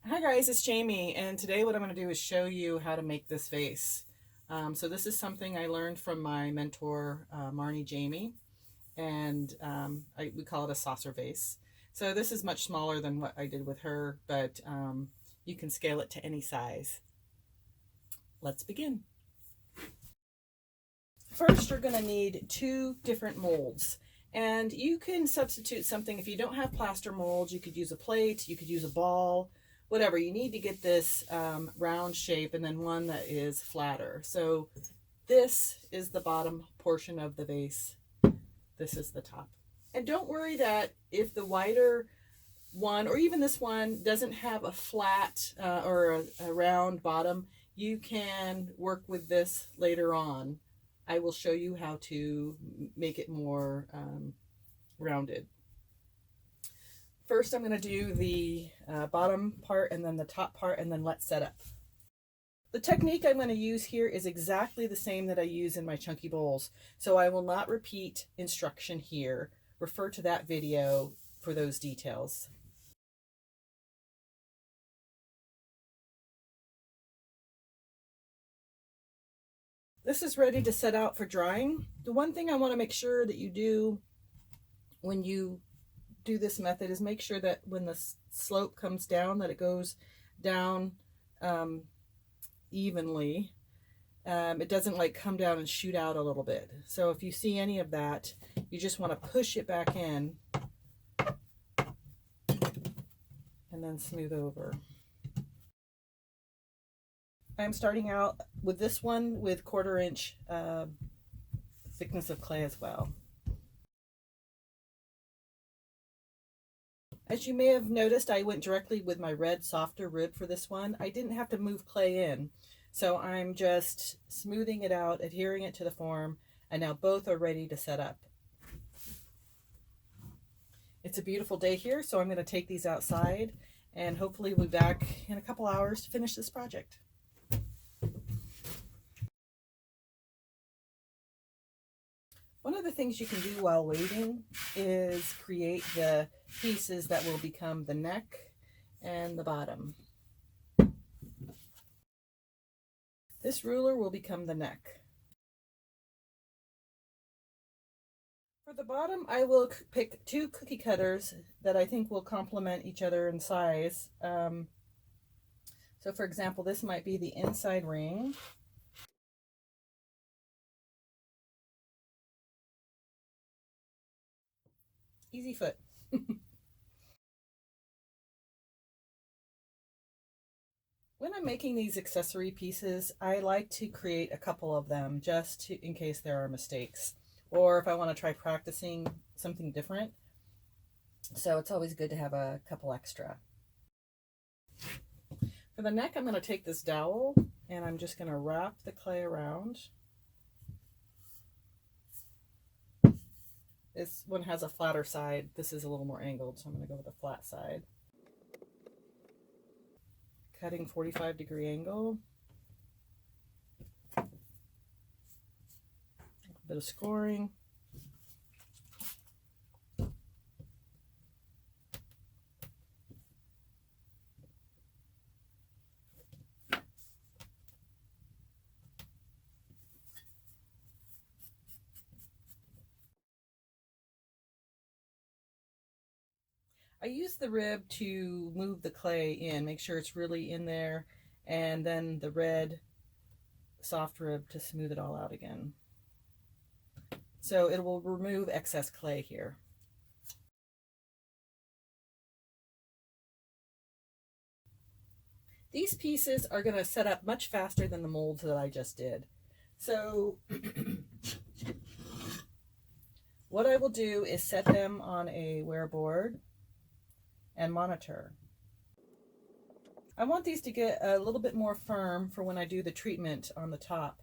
Hi guys, it's Jamie, and today what I'm going to do is show you how to make this vase. So this is something I learned from my mentor, Marnie Jamie, and we call it a saucer vase. So this is much smaller than what I did with her, but you can scale it to any size. Let's begin. First, you're going to need 2 different molds. And you can substitute something. If you don't have plaster molds, you could use a plate, you could use a ball, whatever. You need to get this round shape and then one that is flatter. So this is the bottom portion of the vase. This is the top. And don't worry that if the wider one, or even this one, doesn't have a flat or a round bottom, you can work with this later on. I will show you how to make it more rounded. First, I'm going to do the bottom part and then the top part, and then let's set up. The technique I'm going to use here is exactly the same that I use in my chunky bowls, so I will not repeat instruction here. Refer to that video for those details. This is ready to set out for drying. The one thing I want to make sure that you do when you do this method is make sure that when the slope comes down, that it goes down evenly. It doesn't like come down and shoot out a little bit. So if you see any of that, you just want to push it back in and then smooth over. I'm starting out with this one with 1/4 inch thickness of clay as well. As you may have noticed, I went directly with my red softer rib for this one. I didn't have to move clay in, so I'm just smoothing it out, adhering it to the form, and now both are ready to set up. It's a beautiful day here, so I'm going to take these outside, and hopefully we'll be back in a couple hours to finish this project. One of the things you can do while waiting is create the pieces that will become the neck and the bottom. This ruler will become the neck. For the bottom, I will pick 2 cookie cutters that I think will complement each other in size. So for example, this might be the inside ring. Easy foot. When I'm making these accessory pieces, I like to create a couple of them just in case there are mistakes, or if I want to try practicing something different. So it's always good to have a couple extra. For the neck, I'm going to take this dowel and I'm just going to wrap the clay around. This one has a flatter side. This is a little more angled, so I'm going to go with the flat side. Cutting 45-degree angle. A bit of scoring. I use the rib to move the clay in, make sure it's really in there, and then the red soft rib to smooth it all out again. So it will remove excess clay here. These pieces are going to set up much faster than the molds that I just did. So what I will do is set them on a wear board and monitor. I want these to get a little bit more firm for when I do the treatment on the top.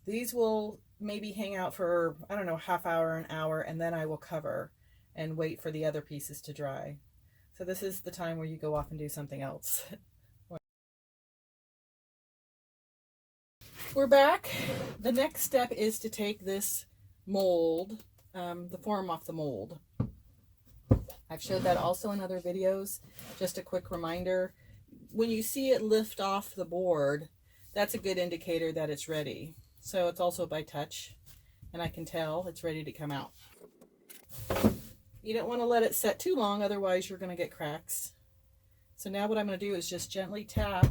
These will maybe hang out for, I don't know, half hour, an hour, and then I will cover and wait for the other pieces to dry. So this is the time where you go off and do something else. We're back. The next step is to take this mold, the form off the mold. I've showed that also in other videos. Just a quick reminder, when you see it lift off the board, that's a good indicator that it's ready. So it's also by touch, and I can tell it's ready to come out. You don't want to let it set too long, otherwise you're going to get cracks. So now what I'm going to do is just gently tap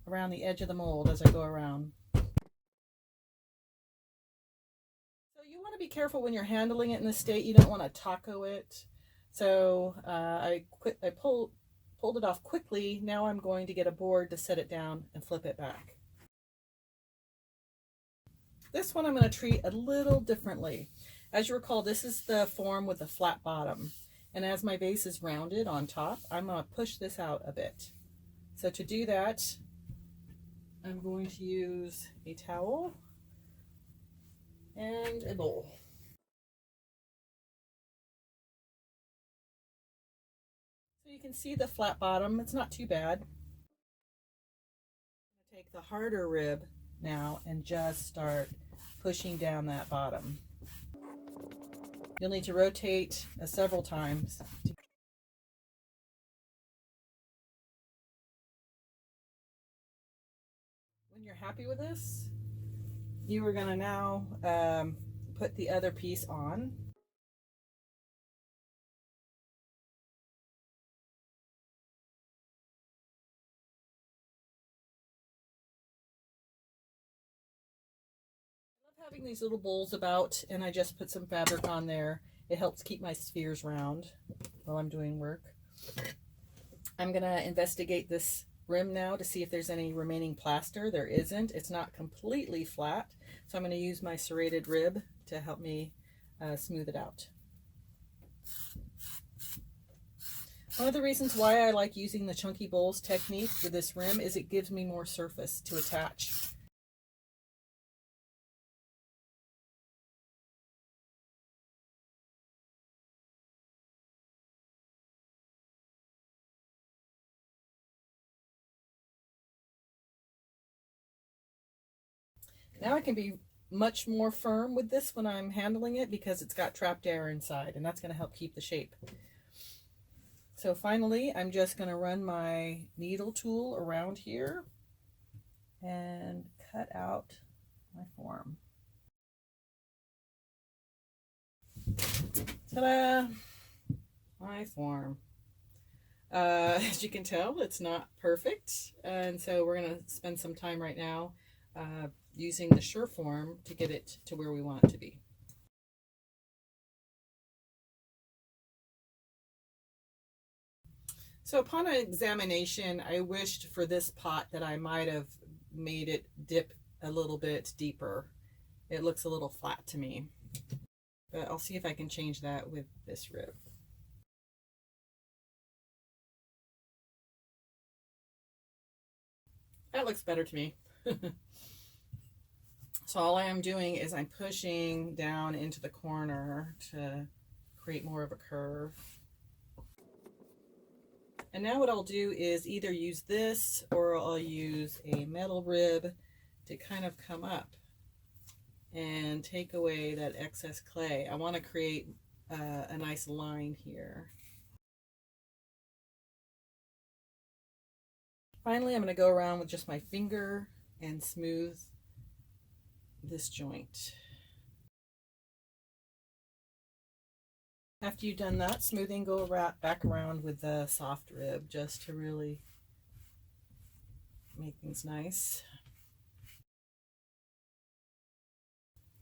around the edge of the mold as I go around. So you want to be careful when you're handling it in this state. You don't want to taco it. So I pulled it off quickly. Now I'm going to get a board to set it down and flip it back. This one I'm going to treat a little differently. As you recall, this is the form with the flat bottom. And as my vase is rounded on top, I'm going to push this out a bit. So to do that, I'm going to use a towel and a bowl. So you can see the flat bottom. It's not too bad. I'm going to take the harder rib now and just start pushing down that bottom. You'll need to rotate several times. When you're happy with this, you are going to now put the other piece on. Having these little bowls about, and I just put some fabric on there. It helps keep my spheres round while I'm doing work. I'm going to investigate this rim now to see if there's any remaining plaster. There isn't. It's not completely flat, so I'm going to use my serrated rib to help me smooth it out. One of the reasons why I like using the chunky bowls technique with this rim is it gives me more surface to attach. Now I can be much more firm with this when I'm handling it because it's got trapped air inside, and that's going to help keep the shape. So finally, I'm just going to run my needle tool around here and cut out my form. Ta-da! My form. As you can tell, it's not perfect, and so we're going to spend some time right now using the sure form to get it to where we want it to be. So upon examination, I wished for this pot that I might have made it dip a little bit deeper. It looks a little flat to me, but I'll see if I can change that with this rib. That looks better to me. So all I am doing is I'm pushing down into the corner to create more of a curve. And now what I'll do is either use this or I'll use a metal rib to kind of come up and take away that excess clay. I want to create a nice line here. Finally, I'm going to go around with just my finger and smooth this joint. After you've done that smoothing, go back around with the soft rib just to really make things nice.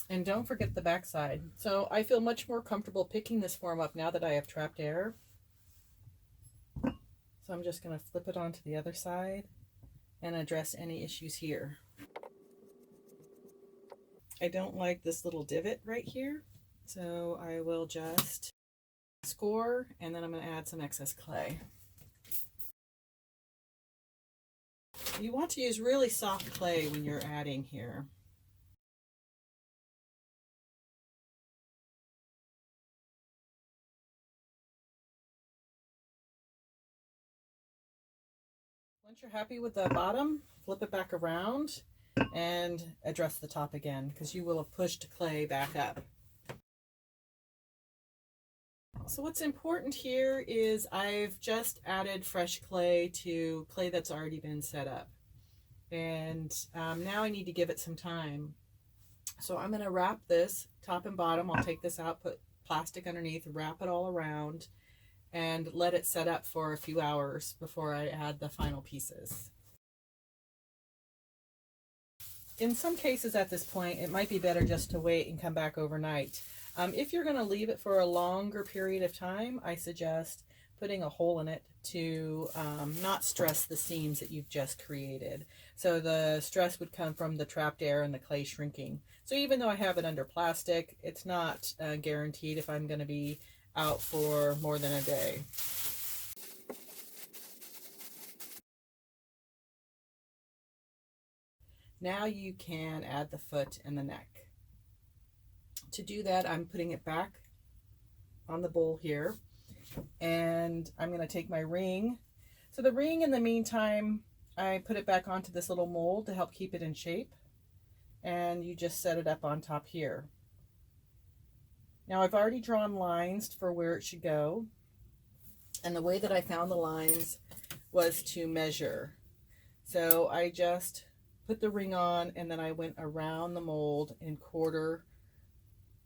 And don't forget the back side. So I feel much more comfortable picking this form up now that I have trapped air. So I'm just going to flip it onto the other side and address any issues here. I don't like this little divot right here, so I will just score, and then I'm going to add some excess clay. You want to use really soft clay when you're adding here. Once you're happy with the bottom, flip it back around and address the top again, because you will have pushed clay back up. So what's important here is I've just added fresh clay to clay that's already been set up. And now I need to give it some time. So I'm going to wrap this top and bottom. I'll take this out, put plastic underneath, wrap it all around, and let it set up for a few hours before I add the final pieces. In some cases at this point, it might be better just to wait and come back overnight. If you're going to leave it for a longer period of time, I suggest putting a hole in it to not stress the seams that you've just created. So the stress would come from the trapped air and the clay shrinking. So even though I have it under plastic, it's not guaranteed if I'm going to be out for more than a day. Now you can add the foot and the neck. To do that, I'm putting it back on the bowl here, and I'm going to take my ring. So the ring, in the meantime, I put it back onto this little mold to help keep it in shape, and you just set it up on top here. Now I've already drawn lines for where it should go, and the way that I found the lines was to measure. So I just put the ring on, and then I went around the mold in quarter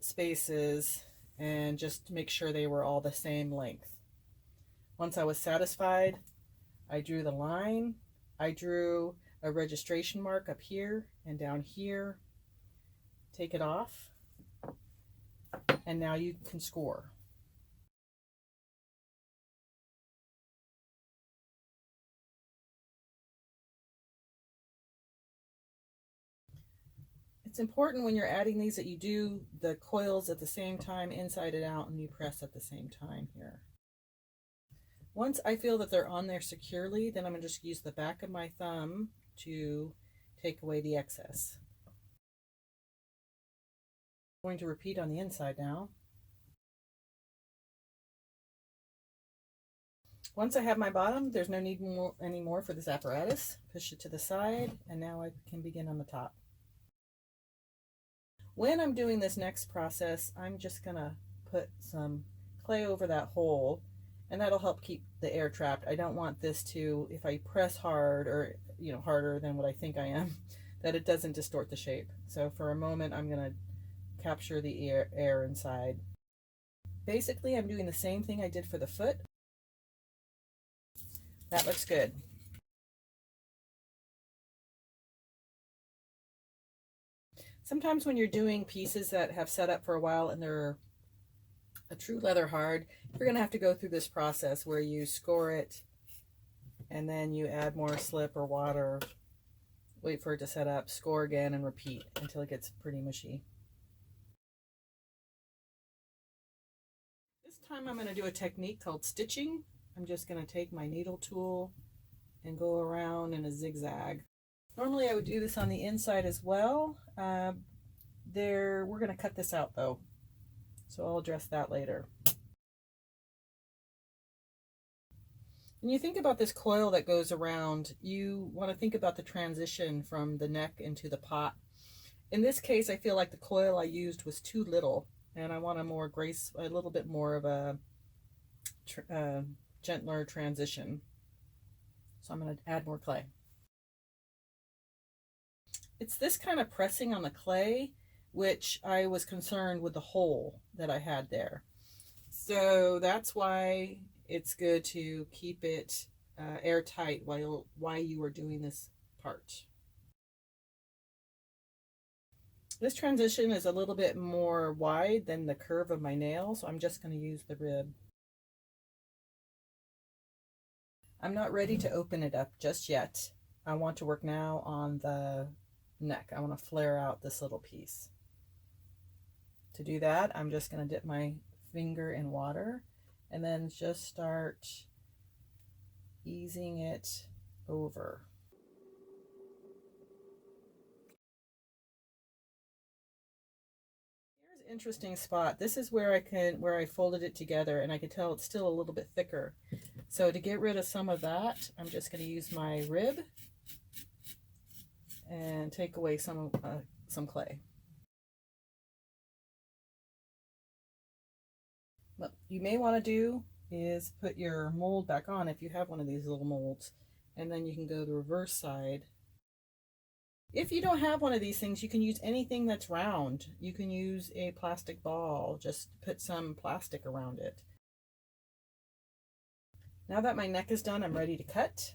spaces and just to make sure they were all the same length. Once I was satisfied, I drew the line. I drew a registration mark up here and down here. Take it off, and now you can score. It's important when you're adding these that you do the coils at the same time, inside and out, and you press at the same time here. Once I feel that they're on there securely, then I'm going to just use the back of my thumb to take away the excess. I'm going to repeat on the inside now. Once I have my bottom, there's no need anymore for this apparatus. Push it to the side, and now I can begin on the top. When I'm doing this next process, I'm just going to put some clay over that hole, and that'll help keep the air trapped. I don't want this to, if I press hard, or harder than what I think I am, that it doesn't distort the shape. So for a moment, I'm going to capture the air inside. Basically, I'm doing the same thing I did for the foot. That looks good. Sometimes when you're doing pieces that have set up for a while and they're a true leather hard, you're going to have to go through this process where you score it and then you add more slip or water, wait for it to set up, score again, and repeat until it gets pretty mushy. This time I'm going to do a technique called stitching. I'm just going to take my needle tool and go around in a zigzag. Normally I would do this on the inside as well. We're going to cut this out though, so I'll address that later. When you think about this coil that goes around, you want to think about the transition from the neck into the pot. In this case, I feel like the coil I used was too little, and I want a little bit more of a gentler transition. So I'm going to add more clay. It's this kind of pressing on the clay which I was concerned with the hole that I had there. So that's why it's good to keep it airtight while you are doing this part. This transition is a little bit more wide than the curve of my nail, so I'm just going to use the rib. I'm not ready to open it up just yet. I want to work now on the neck. I want to flare out this little piece. To do that, I'm just going to dip my finger in water and then just start easing it over. Here's an interesting spot. This is where I folded it together, and I can tell it's still a little bit thicker. So to get rid of some of that, I'm just going to use my rib and take away some clay. What you may want to do is put your mold back on if you have one of these little molds, and then you can go the reverse side. If you don't have one of these things, you can use anything that's round. You can use a plastic ball, just put some plastic around it. Now that my neck is done, I'm ready to cut.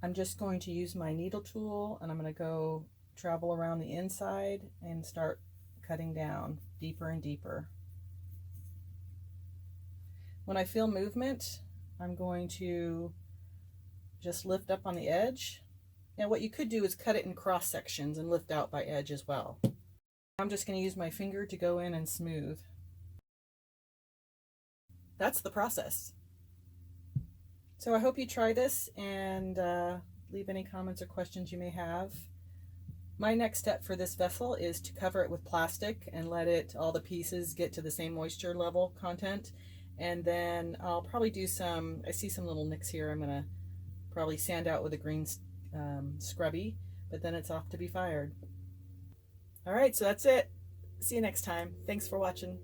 I'm just going to use my needle tool, and I'm going to go travel around the inside and start cutting down deeper and deeper. When I feel movement, I'm going to just lift up on the edge. Now what you could do is cut it in cross sections and lift out by edge as well. I'm just going to use my finger to go in and smooth. That's the process. So I hope you try this and leave any comments or questions you may have. My next step for this vessel is to cover it with plastic and let all the pieces get to the same moisture level content. And then I'll probably do I see some little nicks here. I'm going to probably sand out with a green scrubby, but then it's off to be fired. All right, so that's it. See you next time. Thanks for watching.